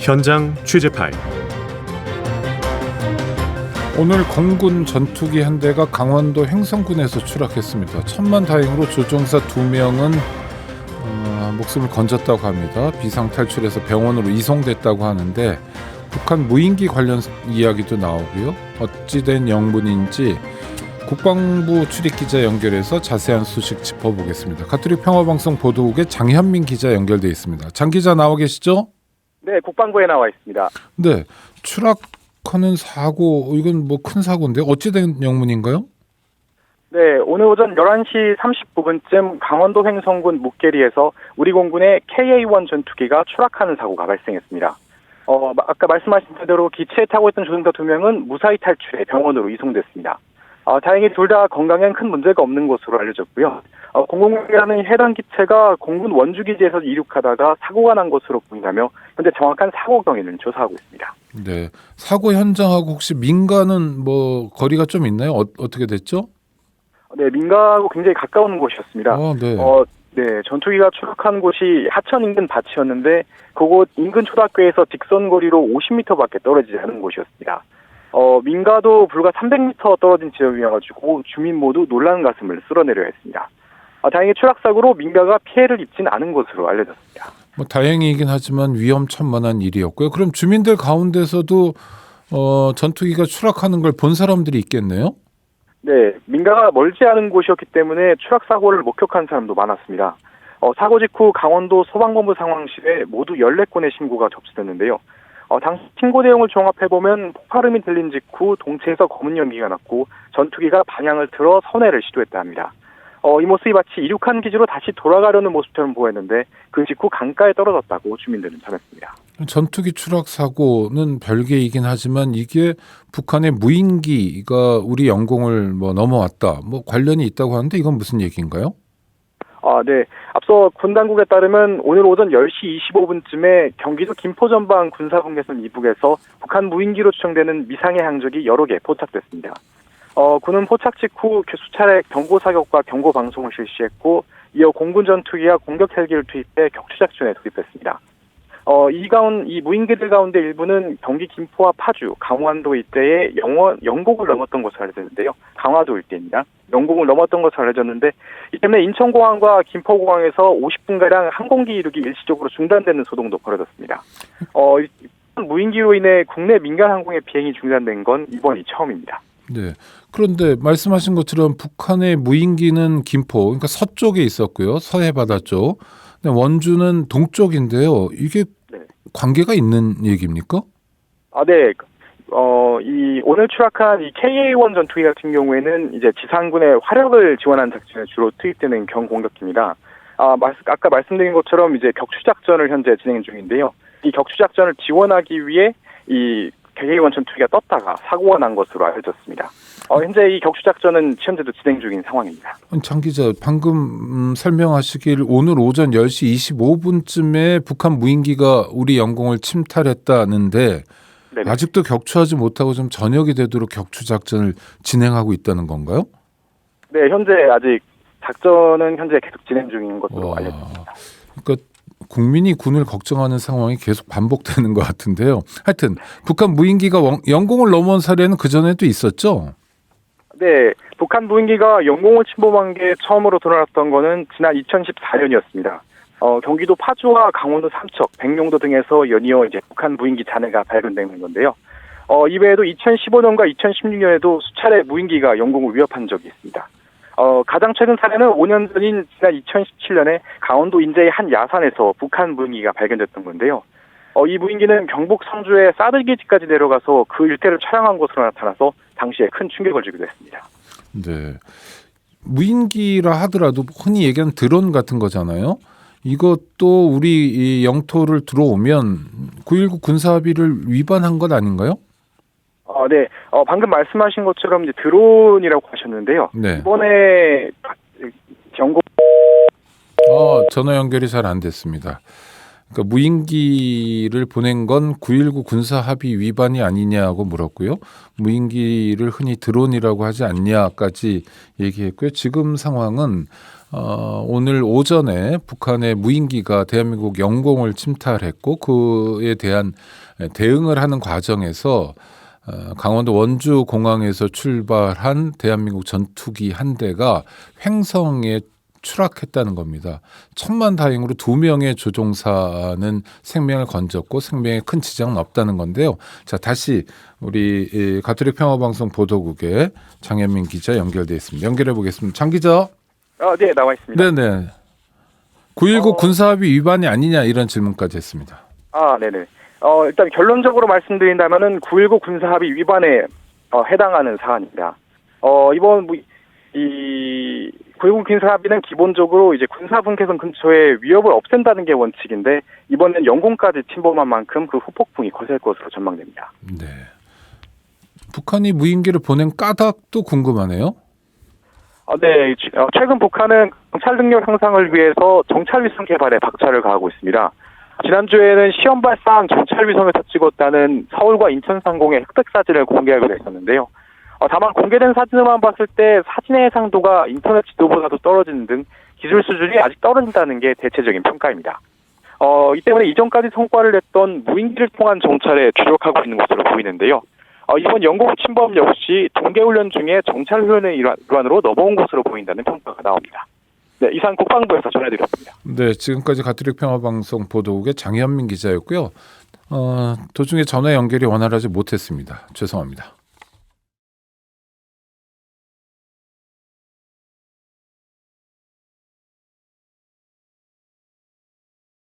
현장 취재 파일. 오늘 공군 전투기 한 대가 강원도 횡성군에서 추락했습니다. 천만다행으로 조종사 2명은 목숨을 건졌다고 합니다. 비상 탈출해서 병원으로 이송됐다고 하는데 북한 무인기 관련 이야기도 나오고요. 어찌된 영문인지 국방부 출입기자 연결해서 자세한 소식 짚어보겠습니다. 가톨릭 평화방송 보도국의 장현민 기자 연결돼 있습니다. 장 기자 나와 계시죠? 네, 국방부에 나와 있습니다. 네, 추락하는 사고, 이건 뭐 큰 사고인데 어찌된 영문인가요? 네, 오늘 오전 11시 39분쯤 강원도 횡성군 묵계리에서 우리 공군의 KA-1 전투기가 추락하는 사고가 발생했습니다. 아까 말씀하신 대로 기체에 타고 있던 조종사 2명은 무사히 탈출해 병원으로 이송됐습니다. 다행히 둘 다 건강엔 큰 문제가 없는 것으로 알려졌고요. 공군공이라는 해당 기체가 공군 원주기지에서 이륙하다가 사고가 난 것으로 보인다며 현재 정확한 사고 경위는 조사하고 있습니다. 네, 사고 현장하고 혹시 민가는 뭐 거리가 좀 있나요? 어떻게 됐죠? 네, 민가하고 굉장히 가까운 곳이었습니다. 네. 네, 전투기가 추락한 곳이 하천 인근 밭이었는데 그곳 인근 초등학교에서 직선 거리로 50m밖에 떨어지지 않은 곳이었습니다. 민가도 불과 300m 떨어진 지점이어가지고 주민 모두 놀란 가슴을 쓸어내려 했습니다. 다행히 추락사고로 민가가 피해를 입진 않은 것으로 알려졌습니다. 뭐 다행이긴 하지만 위험천만한 일이었고요. 그럼 주민들 가운데서도 전투기가 추락하는 걸 본 사람들이 있겠네요? 네, 민가가 멀지 않은 곳이었기 때문에 추락사고를 목격한 사람도 많았습니다. 사고 직후 강원도 소방본부 상황실에 모두 14건의 신고가 접수됐는데요. 당시 신고 내용을 종합해보면 폭발음이 들린 직후 동체에서 검은 연기가 났고 전투기가 방향을 틀어 선회를 시도했다 합니다. 이 모습이 마치 이륙한 기지로 다시 돌아가려는 모습처럼 보였는데 그 직후 강가에 떨어졌다고 주민들은 전했습니다. 전투기 추락 사고는 별개이긴 하지만 이게 북한의 무인기가 우리 영공을 넘어왔다, 관련이 있다고 하는데 이건 무슨 얘기인가요? 네. 앞서 군 당국에 따르면 오늘 오전 10시 25분쯤에 경기도 김포전방 군사분계선 이북에서 북한 무인기로 추정되는 미상의 항적이 여러 개 포착됐습니다. 군은 포착 직후 수차례 경고 사격과 경고 방송을 실시했고 이어 공군 전투기와 공격 헬기를 투입해 격추작전에 돌입했습니다. 이 무인기들 가운데 일부는 경기 김포와 파주, 강원도 일대에 영곡을 넘었던 것으로 알려졌는데요. 강화도 일대입니다. 영곡을 넘었던 것으로 알려졌는데 이 때문에 인천공항과 김포공항에서 50분가량 항공기 이륙이 일시적으로 중단되는 소동도 벌어졌습니다. 무인기로 인해 국내 민간 항공의 비행이 중단된 건 이번이 처음입니다. 네. 그런데 말씀하신 것처럼 북한의 무인기는 김포, 그러니까 서쪽에 있었고요. 서해 바다 쪽. 원주는 동쪽인데요. 이게 관계가 있는 얘기입니까? 네. 오늘 추락한 이 KA-1 전투기 같은 경우에는 이제 지상군의 화력을 지원하는 작전에 주로 투입되는 경공격기입니다. 아까 말씀드린 것처럼 이제 격추작전을 현재 진행 중인데요. 이 격추작전을 지원하기 위해 이 KA-1 전투기가 떴다가 사고가 난 것으로 알려졌습니다. 현재 이 격추작전은 현재도 진행 중인 상황입니다. 장 기자, 방금 설명하시길 오늘 오전 10시 25분쯤에 북한 무인기가 우리 영공을 침탈했다는데 네네. 아직도 격추하지 못하고 좀 저녁이 되도록 격추작전을 진행하고 있다는 건가요? 네, 현재 아직 작전은 현재 계속 진행 중인 것으로 알려졌습니다. 그러니까 국민이 군을 걱정하는 상황이 계속 반복되는 것 같은데요. 하여튼 북한 무인기가 영공을 넘어온 사례는 그전에도 있었죠? 네, 북한 무인기가 영공을 침범한 게 처음으로 드러났던 거는 지난 2014년이었습니다. 경기도 파주와 강원도 삼척, 백령도 등에서 연이어 이제 북한 무인기 잔해가 발견되는 건데요. 이외에도 2015년과 2016년에도 수차례 무인기가 영공을 위협한 적이 있습니다. 가장 최근 사례는 5년 전인 지난 2017년에 강원도 인제의 한 야산에서 북한 무인기가 발견됐던 건데요. 이 무인기는 경북 성주의 사드기지까지 내려가서 그 일대를 촬영한 것으로 나타나서 당시에 큰 충격을 주기도 했습니다. 네, 무인기라 하더라도 흔히 얘기하는 드론 같은 거잖아요. 이것도 우리 이 영토를 들어오면 9.19 군사합의를 위반한 것 아닌가요? 네. 방금 말씀하신 것처럼 이제 드론이라고 하셨는데요. 네. 이번에 경고. 전화 연결이 잘 안 됐습니다. 그러니까 무인기를 보낸 건 9.19 군사합의 위반이 아니냐고 물었고요. 무인기를 흔히 드론이라고 하지 않냐까지 얘기했고요. 지금 상황은 오늘 오전에 북한의 무인기가 대한민국 영공을 침탈했고 그에 대한 대응을 하는 과정에서 강원도 원주 공항에서 출발한 대한민국 전투기 한 대가 횡성에 추락했다는 겁니다. 천만다행으로 2명의 조종사는 생명을 건졌고 생명에 큰 지장은 없다는 건데요. 자, 다시 우리 가톨릭 평화방송 보도국의 장현민 기자 연결돼 있습니다. 연결해 보겠습니다. 장 기자. 네, 나와 있습니다. 네네. 9.19 군사합의 위반이 아니냐 이런 질문까지 했습니다. 네네. 일단 결론적으로 말씀드린다면은 9.19 군사합의 위반에 해당하는 사안입니다. 이번 이 9.19 군사합의는 기본적으로 이제 군사분계선 근처에 위협을 없앤다는 게 원칙인데 이번엔 영공까지 침범한 만큼 그 후폭풍이 거셀 것으로 전망됩니다. 네. 북한이 무인기를 보낸 까닭도 궁금하네요. 네. 최근 북한은 정찰 능력 향상을 위해서 정찰위성 개발에 박차를 가하고 있습니다. 지난주에는 시험 발사한 정찰위성에서 찍었다는 서울과 인천 상공의 흑백 사진을 공개하기로 했었는데요. 다만 공개된 사진만 봤을 때 사진의 해상도가 인터넷 지도보다도 떨어지는 등 기술 수준이 아직 떨어진다는 게 대체적인 평가입니다. 이 때문에 이전까지 성과를 냈던 무인기를 통한 정찰에 주력하고 있는 것으로 보이는데요. 이번 영공 침범 역시 동계훈련 중에 정찰훈련의 일환으로 넘어온 것으로 보인다는 평가가 나옵니다. 네, 이상 국방부에서 전해드렸습니다. 네, 지금까지 가톨릭 평화방송 보도국의 장현민 기자였고요. 도중에 전화 연결이 원활하지 못했습니다. 죄송합니다.